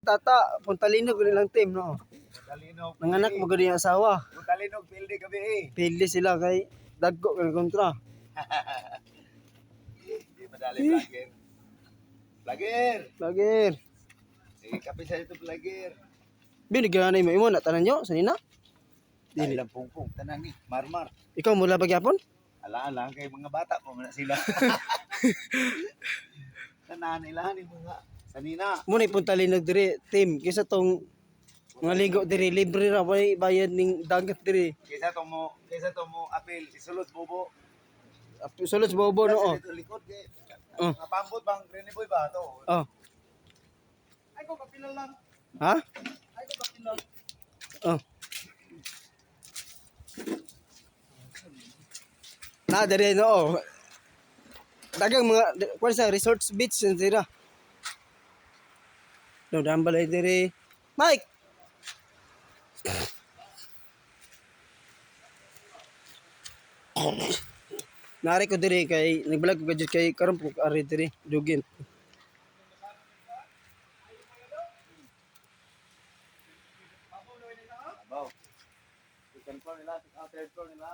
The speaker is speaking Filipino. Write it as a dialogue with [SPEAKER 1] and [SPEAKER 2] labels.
[SPEAKER 1] Tata, Puntalinog nilang team no.
[SPEAKER 2] Punta Linog.
[SPEAKER 1] Nanganak mo gani asawa.
[SPEAKER 2] Punta Linog, pildi kami eh.
[SPEAKER 1] Pili sila kay dagko kay kontra.
[SPEAKER 2] Hindi madali vlogger. Vlogger!
[SPEAKER 1] Lagir.
[SPEAKER 2] Sige, kape sa ito vlogger.
[SPEAKER 1] Binigyan na mo na tanan nyo sanina.
[SPEAKER 2] Dili lang pungpung, tanan ni, marmar.
[SPEAKER 1] Ikaw mula pagyapon?
[SPEAKER 2] Ala kay mga bata po na sila. Tanan ilahan ni mga sanina.
[SPEAKER 1] Mo ni Puntalinog diri team kisa tong mga ligo diri libre ra way bayad ning dagat diri.
[SPEAKER 2] Kaysa to mo apil, isulod bobo.
[SPEAKER 1] Sulod bobo no oh.
[SPEAKER 2] Dito likod kay.
[SPEAKER 1] Oh.
[SPEAKER 2] Mga pambot bang Rene Boy ba to?
[SPEAKER 1] Oh.
[SPEAKER 2] Ay ko kapilal lang.
[SPEAKER 1] Ha?
[SPEAKER 2] Ay ko kapilal.
[SPEAKER 1] Oh. Na diri no. Dagang mga kwan sa resorts beach dira. No dambalay diri. Mike. Nari ko diri kay nagbalag ko gadget kay karon po ari diri dugin.
[SPEAKER 2] Abaw. Second floor nila, third floor nila.